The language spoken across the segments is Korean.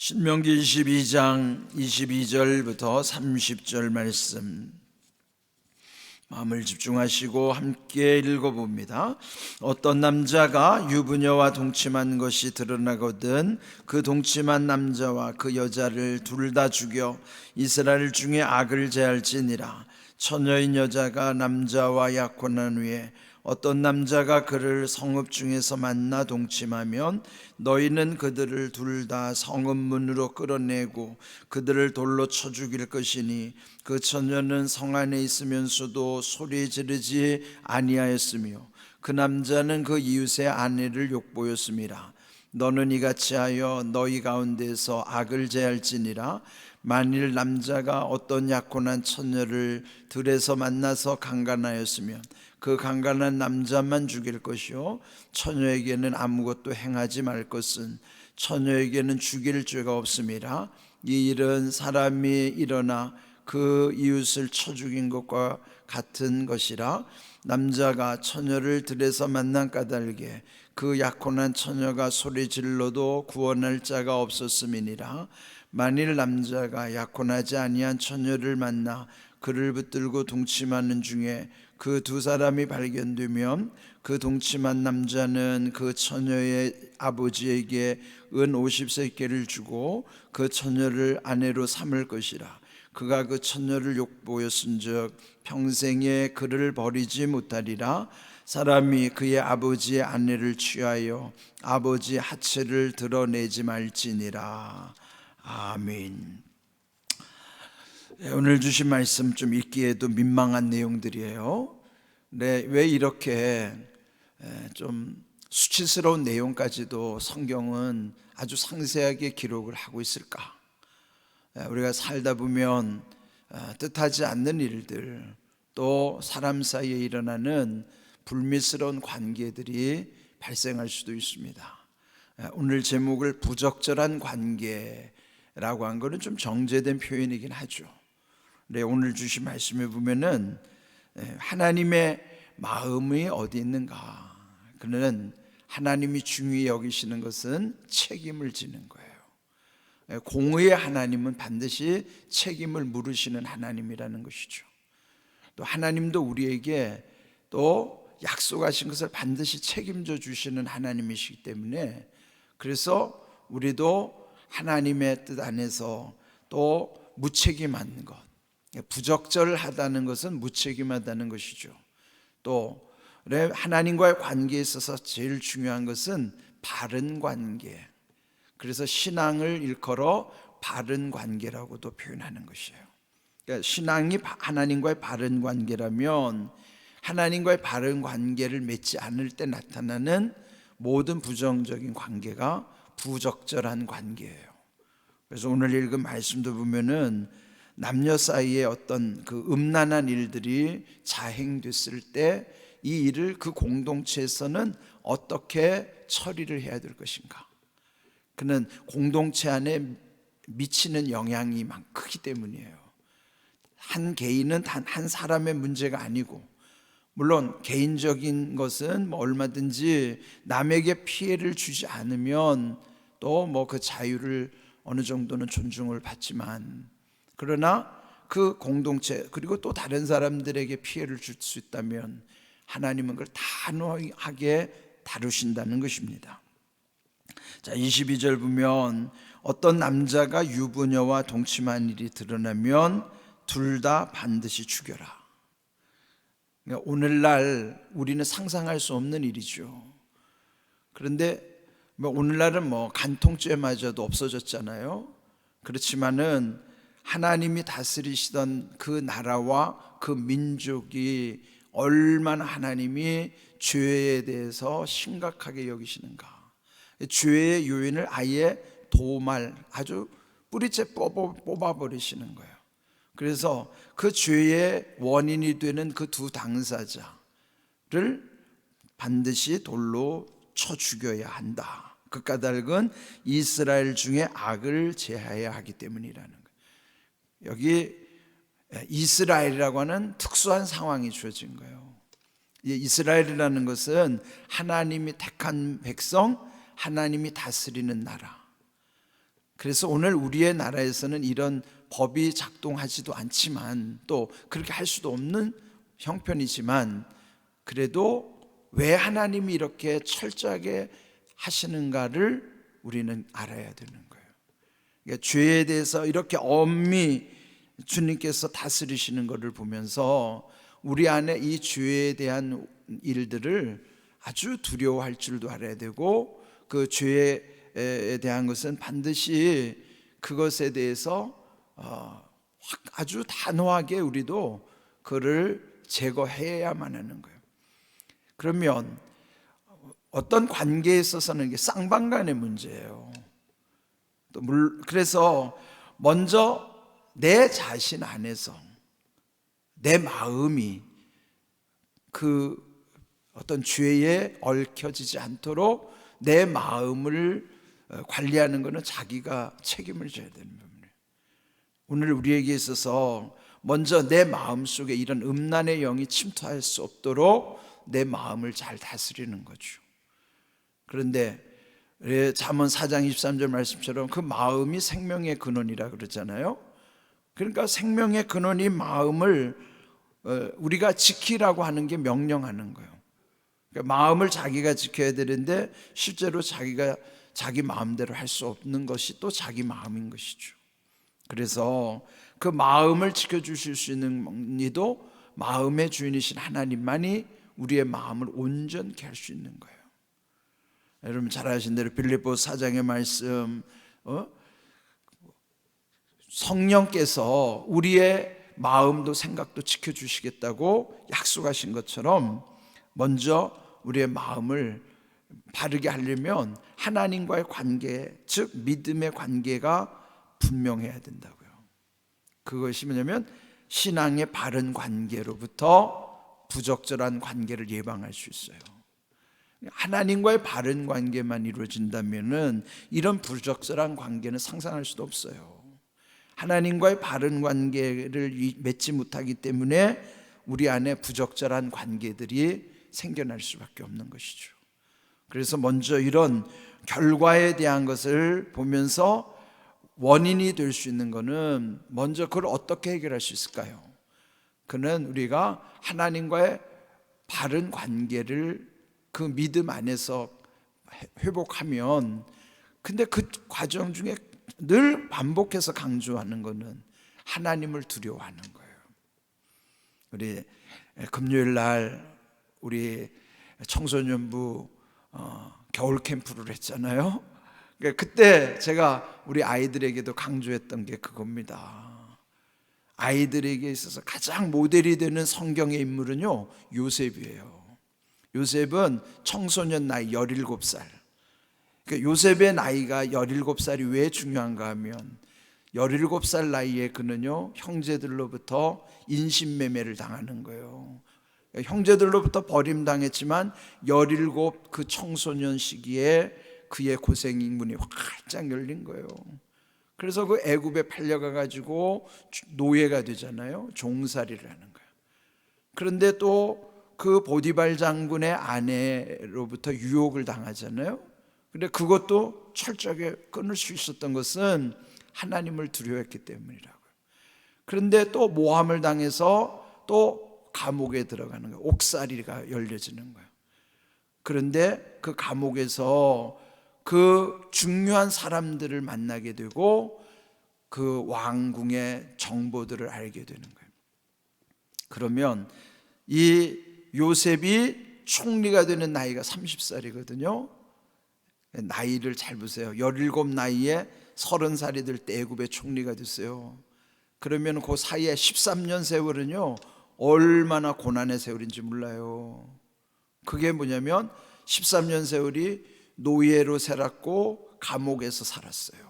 신명기 22장 22절부터 30절 말씀 마음을 집중하시고 함께 읽어봅니다. 어떤 남자가 유부녀와 동침한 것이 드러나거든 그 동침한 남자와 그 여자를 둘 다 죽여 이스라엘 중에 악을 제할지니라. 처녀인 여자가 남자와 약혼한 후에 어떤 남자가 그를 성읍 중에서 만나 동침하면 너희는 그들을 둘 다 성읍 문으로 끌어내고 그들을 돌로 쳐 죽일 것이니 그 처녀는 성 안에 있으면서도 소리 지르지 아니하였으며 그 남자는 그 이웃의 아내를 욕보였음이라. 너는 이같이 하여 너희 가운데서 악을 제할지니라. 만일 남자가 어떤 약혼한 처녀를 들에서 만나서 강간하였으면 그 강간한 남자만 죽일 것이요 처녀에게는 아무것도 행하지 말 것은 처녀에게는 죽일 죄가 없음이라. 이 일은 사람이 일어나 그 이웃을 쳐 죽인 것과 같은 것이라. 남자가 처녀를 들에서 만난 까닭에 그 약혼한 처녀가 소리 질러도 구원할 자가 없었음이니라. 만일 남자가 약혼하지 아니한 처녀를 만나 그를 붙들고 동침하는 중에 그 두 사람이 발견되면 그 동침한 남자는 그 처녀의 아버지에게 은 50세겔을 주고 그 처녀를 아내로 삼을 것이라. 그가 그 처녀를 욕보였은즉 평생에 그를 버리지 못하리라. 사람이 그의 아버지의 아내를 취하여 아버지 하체를 드러내지 말지니라. 아멘. 오늘 주신 말씀 좀 읽기에도 민망한 내용들이에요. 네, 왜 이렇게 좀 수치스러운 내용까지도 성경은 아주 상세하게 기록을 하고 있을까? 우리가 살다 보면 뜻하지 않는 일들, 또 사람 사이에 일어나는 불미스러운 관계들이 발생할 수도 있습니다. 오늘 제목을 부적절한 관계라고 한 것은 좀 정제된 표현이긴 하죠. 네, 오늘 주신 말씀에 보면은 하나님의 마음이 어디 있는가? 그는 하나님이 중요히 여기시는 것은 책임을 지는 거예요. 공의의 하나님은 반드시 책임을 물으시는 하나님이라는 것이죠. 또 하나님도 우리에게 또 약속하신 것을 반드시 책임져 주시는 하나님이시기 때문에 그래서 우리도 하나님의 뜻 안에서 또 무책임한 것, 부적절하다는 것은 무책임하다는 것이죠. 또 하나님과의 관계에 있어서 제일 중요한 것은 바른 관계, 그래서 신앙을 일컬어 바른 관계라고도 표현하는 것이에요. 그러니까 신앙이 하나님과의 바른 관계라면 하나님과의 바른 관계를 맺지 않을 때 나타나는 모든 부정적인 관계가 부적절한 관계예요. 그래서 오늘 읽은 말씀도 보면은 남녀 사이에 어떤 그 음란한 일들이 자행됐을 때 이 일을 그 공동체에서는 어떻게 처리를 해야 될 것인가? 그는 공동체 안에 미치는 영향이 크기 때문이에요. 한 개인은 단 한 사람의 문제가 아니고, 물론 개인적인 것은 얼마든지 남에게 피해를 주지 않으면 또 그 자유를 어느 정도는 존중을 받지만, 그러나 그 공동체 그리고 또 다른 사람들에게 피해를 줄 수 있다면 하나님은 그걸 단호하게 다루신다는 것입니다. 자, 22절 보면 어떤 남자가 유부녀와 동침한 일이 드러나면 둘 다 반드시 죽여라. 그러니까 오늘날 우리는 상상할 수 없는 일이죠. 그런데 오늘날은 간통죄마저도 없어졌잖아요. 그렇지만은 하나님이 다스리시던 그 나라와 그 민족이 얼마나 하나님이 죄에 대해서 심각하게 여기시는가. 죄의 요인을 아예 아주 뿌리째 뽑아버리시는 거예요. 그래서 그 죄의 원인이 되는 그 두 당사자를 반드시 돌로 쳐 죽여야 한다. 그 까닭은 이스라엘 중에 악을 제하여야 하기 때문이라는 거예요. 여기 이스라엘이라고 하는 특수한 상황이 주어진 거예요. 이스라엘이라는 것은 하나님이 택한 백성, 하나님이 다스리는 나라. 그래서 오늘 우리의 나라에서는 이런 법이 작동하지도 않지만, 또 그렇게 할 수도 없는 형편이지만, 그래도 왜 하나님이 이렇게 철저하게 하시는가를 우리는 알아야 되는 거예요. 그러니까 죄에 대해서 이렇게 엄히 주님께서 다스리시는 것을 보면서 우리 안에 이 죄에 대한 일들을 아주 두려워할 줄도 알아야 되고, 그 죄에 대한 것은 반드시 그것에 대해서 아주 단호하게 우리도 그를 제거해야만 하는 거예요. 그러면 어떤 관계에 있어서는 이게 쌍방간의 문제예요. 그래서 먼저 내 자신 안에서 내 마음이 그 어떤 죄에 얽혀지지 않도록 내 마음을 관리하는 것은 자기가 책임을 져야 되는 부분이에요. 오늘 우리에게 있어서 먼저 내 마음 속에 이런 음란의 영이 침투할 수 없도록 내 마음을 잘 다스리는 거죠. 그런데 잠언 4장 23절 말씀처럼 그 마음이 생명의 근원이라 그러잖아요. 그러니까 생명의 근원인 마음을 우리가 지키라고 하는 게 명령하는 거예요. 그러니까 마음을 자기가 지켜야 되는데 실제로 자기가 자기 마음대로 할 수 없는 것이 또 자기 마음인 것이죠. 그래서 그 마음을 지켜주실 수 있는 이도 마음의 주인이신 하나님만이 우리의 마음을 온전케 할 수 있는 거예요. 여러분 잘 아시는 대로 빌립보서 4장의 말씀, 성령께서 우리의 마음도 생각도 지켜주시겠다고 약속하신 것처럼 먼저 우리의 마음을 바르게 하려면 하나님과의 관계, 즉 믿음의 관계가 분명해야 된다고요. 그것이 뭐냐면 신앙의 바른 관계로부터 부적절한 관계를 예방할 수 있어요. 하나님과의 바른 관계만 이루어진다면 이런 부적절한 관계는 상상할 수도 없어요. 하나님과의 바른 관계를 맺지 못하기 때문에 우리 안에 부적절한 관계들이 생겨날 수밖에 없는 것이죠. 그래서 먼저 이런 결과에 대한 것을 보면서 원인이 될 수 있는 것은 먼저 그걸 어떻게 해결할 수 있을까요? 그는 우리가 하나님과의 바른 관계를 그 믿음 안에서 회복하면, 근데 그 과정 중에 늘 반복해서 강조하는 것은 하나님을 두려워하는 거예요. 우리 금요일 날 우리 청소년부 겨울 캠프를 했잖아요. 그때 제가 우리 아이들에게도 강조했던 게 그겁니다. 아이들에게 있어서 가장 모델이 되는 성경의 인물은요, 요셉이에요. 요셉은 청소년 나이 17살. 그러니까 요셉의 나이가 17살이 왜 중요한가 하면 17살 나이에 그는요, 형제들로부터 인신매매를 당하는 거예요. 형제들로부터 버림당했지만 17 그 청소년 시기에 그의 고생 문이 활짝 열린 거예요. 그래서 그 애굽에 팔려가 가지고 노예가 되잖아요. 종살이를 하는 거예요. 그런데 또 그 보디발 장군의 아내로부터 유혹을 당하잖아요. 근데 그것도 철저하게 끊을 수 있었던 것은 하나님을 두려워했기 때문이라고요. 그런데 또 모함을 당해서 또 감옥에 들어가는 거예요. 옥살이가 열려지는 거예요. 그런데 그 감옥에서 그 중요한 사람들을 만나게 되고 그 왕궁의 정보들을 알게 되는 거예요. 그러면 이 요셉이 총리가 되는 나이가 30살이거든요. 나이를 잘 보세요. 17 나이에 30살이 될 때 애굽의 총리가 됐어요. 그러면 그 사이에 13년 세월은요, 얼마나 고난의 세월인지 몰라요. 그게 뭐냐면 13년 세월이 노예로 살았고 감옥에서 살았어요.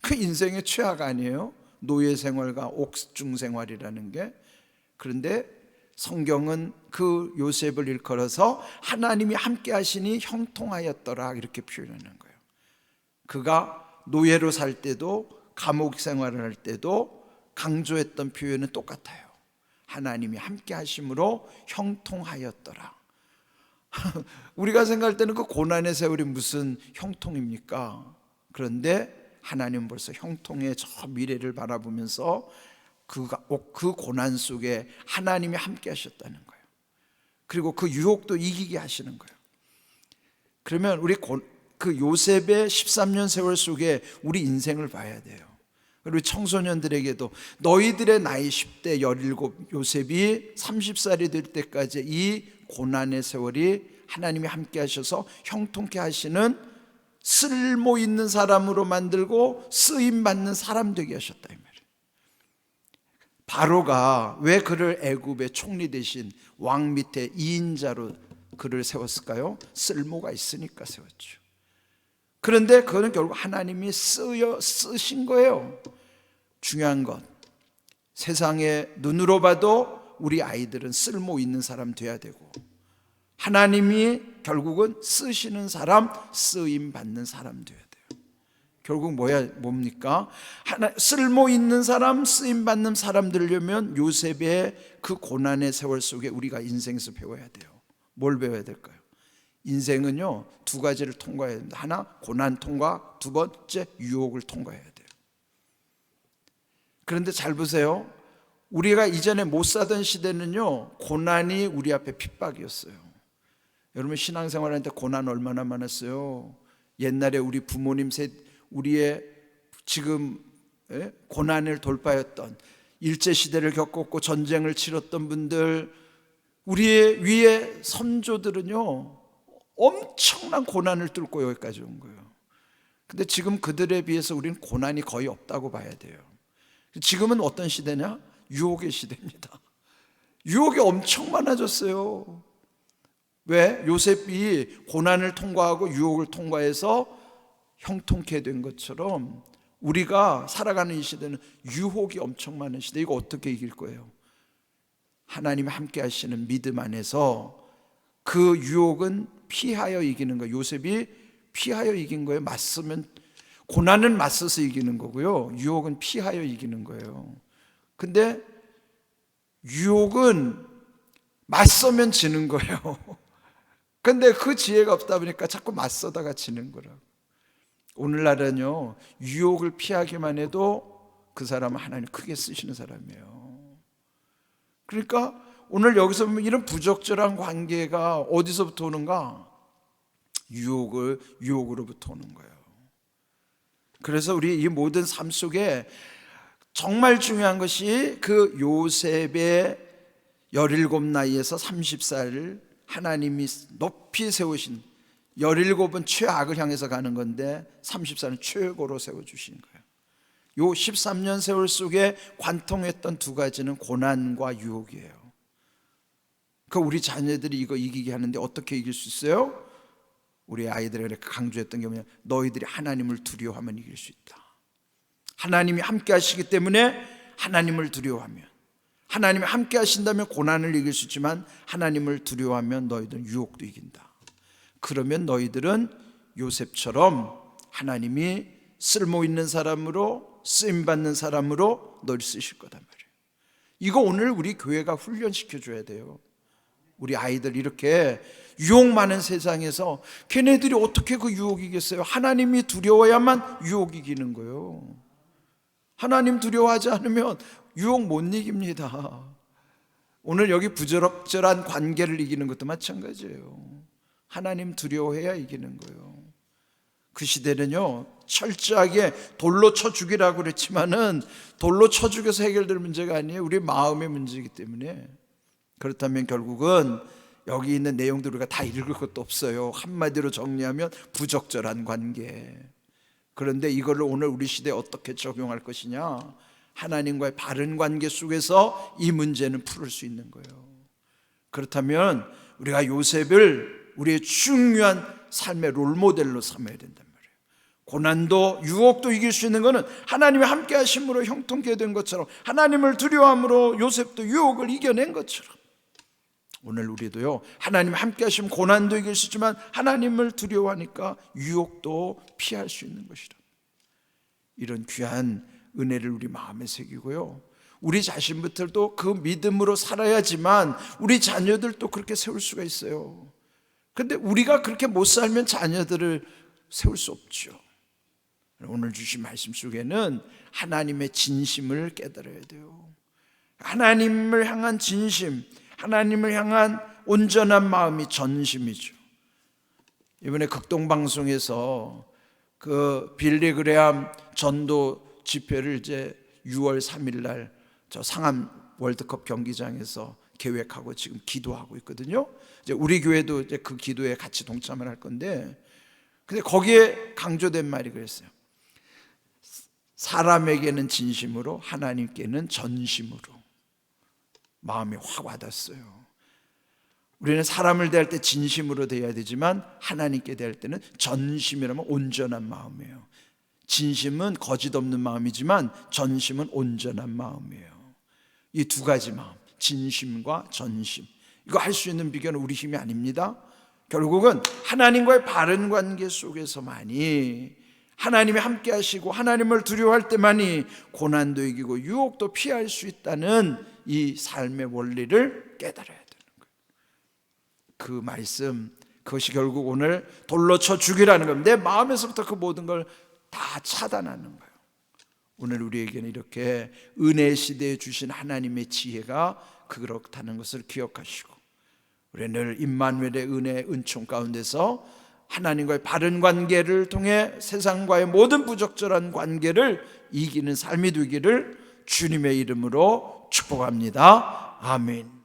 그 인생의 최악 아니에요? 노예 생활과 옥중 생활이라는 게. 그런데 성경은 그 요셉을 일컬어서 하나님이 함께 하시니 형통하였더라 이렇게 표현하는 거예요. 그가 노예로 살 때도 감옥 생활을 할 때도 강조했던 표현은 똑같아요. 하나님이 함께 하심으로 형통하였더라. 우리가 생각할 때는 그 고난의 세월이 무슨 형통입니까? 그런데 하나님은 벌써 형통의 저 미래를 바라보면서 그 고난 속에 하나님이 함께 하셨다는 거예요. 그리고 그 유혹도 이기게 하시는 거예요. 그러면 우리 그 요셉의 13년 세월 속에 우리 인생을 봐야 돼요. 그리고 청소년들에게도 너희들의 나이 10대 17 요셉이 30살이 될 때까지 이 고난의 세월이 하나님이 함께 하셔서 형통케 하시는 쓸모 있는 사람으로 만들고 쓰임 받는 사람 되게 하셨다 이 말이에요. 바로가 왜 그를 애굽의 총리 대신 왕 밑에 2인자로 그를 세웠을까요? 쓸모가 있으니까 세웠죠. 그런데 그거는 결국 하나님이 쓰신 거예요. 중요한 것, 세상의 눈으로 봐도 우리 아이들은 쓸모 있는 사람 돼야 되고, 하나님이 결국은 쓰시는 사람, 쓰임 받는 사람 돼야 돼요. 결국 뭡니까? 쓸모 있는 사람, 쓰임 받는 사람 되려면 요셉의 그 고난의 세월 속에 우리가 인생에서 배워야 돼요. 뭘 배워야 될까요? 인생은요, 두 가지를 통과해야 됩니다. 하나, 고난 통과, 두 번째, 유혹을 통과해야 돼요. 그런데 잘 보세요. 우리가 이전에 못 사던 시대는요, 고난이 우리 앞에 핍박이었어요. 여러분 신앙생활할 때 고난 얼마나 많았어요. 옛날에 우리 부모님 우리의 지금 고난을 돌파했던, 일제시대를 겪었고 전쟁을 치렀던 분들, 우리의 위에 선조들은요 엄청난 고난을 뚫고 여기까지 온 거예요. 근데 지금 그들에 비해서 우리는 고난이 거의 없다고 봐야 돼요. 지금은 어떤 시대냐? 유혹의 시대입니다. 유혹이 엄청 많아졌어요. 왜? 요셉이 고난을 통과하고 유혹을 통과해서 형통케 된 것처럼 우리가 살아가는 이 시대는 유혹이 엄청 많은 시대. 이거 어떻게 이길 거예요? 하나님이 함께 하시는 믿음 안에서 그 유혹은 피하여 이기는 거예요. 요셉이 피하여 이긴 거예요. 맞서면, 고난은 맞서서 이기는 거고요, 유혹은 피하여 이기는 거예요. 근데 유혹은 맞서면 지는 거예요. 근데 그 지혜가 없다 보니까 자꾸 맞서다가 지는 거라고. 오늘날은요, 유혹을 피하기만 해도 그 사람은 하나님 크게 쓰시는 사람이에요. 그러니까 오늘 여기서 보면 이런 부적절한 관계가 어디서부터 오는가? 유혹으로부터 오는 거예요. 그래서 우리 이 모든 삶 속에 정말 중요한 것이 그 요셉의 17 나이에서 30살을 하나님이 높이 세우신, 17은 최악을 향해서 가는 건데 30살은 최고로 세워주신 거예요. 요 13년 세월 속에 관통했던 두 가지는 고난과 유혹이에요. 그 우리 자녀들이 이거 이기게 하는데 어떻게 이길 수 있어요? 우리 아이들에게 강조했던 게 뭐냐? 너희들이 하나님을 두려워하면 이길 수 있다. 하나님이 함께 하시기 때문에 하나님을 두려워하면, 하나님이 함께 하신다면 고난을 이길 수 있지만 하나님을 두려워하면 너희들은 유혹도 이긴다. 그러면 너희들은 요셉처럼 하나님이 쓸모 있는 사람으로, 쓰임받는 사람으로 너를 쓰실 거단 말이에요. 이거 오늘 우리 교회가 훈련시켜줘야 돼요. 우리 아이들 이렇게 유혹 많은 세상에서 걔네들이 어떻게 그 유혹 이겠어요? 하나님이 두려워야만 유혹 이기는 거예요. 하나님 두려워하지 않으면 유혹 못 이깁니다. 오늘 여기 부적절한 관계를 이기는 것도 마찬가지예요. 하나님 두려워해야 이기는 거예요. 그 시대는요, 철저하게 돌로 쳐 죽이라고 그랬지만은 돌로 쳐 죽여서 해결될 문제가 아니에요. 우리 마음의 문제이기 때문에. 그렇다면 결국은 여기 있는 내용들 우리가 다 읽을 것도 없어요. 한마디로 정리하면 부적절한 관계. 그런데 이걸 오늘 우리 시대에 어떻게 적용할 것이냐? 하나님과의 바른 관계 속에서 이 문제는 풀을 수 있는 거예요. 그렇다면 우리가 요셉을 우리의 중요한 삶의 롤모델로 삼아야 된단 말이에요. 고난도 유혹도 이길 수 있는 것은 하나님이 함께 하심으로 형통케 된 것처럼, 하나님을 두려워함으로 요셉도 유혹을 이겨낸 것처럼, 오늘 우리도요, 하나님이 함께 하시면 고난도 이길 수 있지만 하나님을 두려워하니까 유혹도 피할 수 있는 것이라. 이런 귀한 은혜를 우리 마음에 새기고요, 우리 자신부터도 그 믿음으로 살아야지만 우리 자녀들도 그렇게 세울 수가 있어요. 근데 우리가 그렇게 못 살면 자녀들을 세울 수 없죠. 오늘 주신 말씀 속에는 하나님의 진심을 깨달아야 돼요. 하나님을 향한 진심, 하나님을 향한 온전한 마음이 전심이죠. 이번에 극동방송에서 그 빌리 그레함 전도 집회를 이제 6월 3일 날 저 상암 월드컵 경기장에서 계획하고 지금 기도하고 있거든요. 이제 우리 교회도 이제 그 기도에 같이 동참을 할 건데, 근데 거기에 강조된 말이 그랬어요. 사람에게는 진심으로, 하나님께는 전심으로. 마음이 확 와닿았어요. 우리는 사람을 대할 때 진심으로 대해야 되지만 하나님께 대할 때는 전심이라면 온전한 마음이에요. 진심은 거짓 없는 마음이지만 전심은 온전한 마음이에요. 이 두 가지 마음, 진심과 전심, 이거 할 수 있는 비결은 우리 힘이 아닙니다. 결국은 하나님과의 바른 관계 속에서만이, 하나님이 함께 하시고 하나님을 두려워할 때만이 고난도 이기고 유혹도 피할 수 있다는 이 삶의 원리를 깨달아야 되는 거예요. 그 말씀, 그것이 결국 오늘 돌로 쳐 죽이라는 겁니다. 내 마음에서부터 그 모든 걸 다 차단하는 거예요. 오늘 우리에게는 이렇게 은혜 시대에 주신 하나님의 지혜가 그렇다는 것을 기억하시고, 우리는 늘 임마누엘의 은혜, 은총 가운데서 하나님과의 바른 관계를 통해 세상과의 모든 부적절한 관계를 이기는 삶이 되기를 주님의 이름으로 축복합니다. 아멘.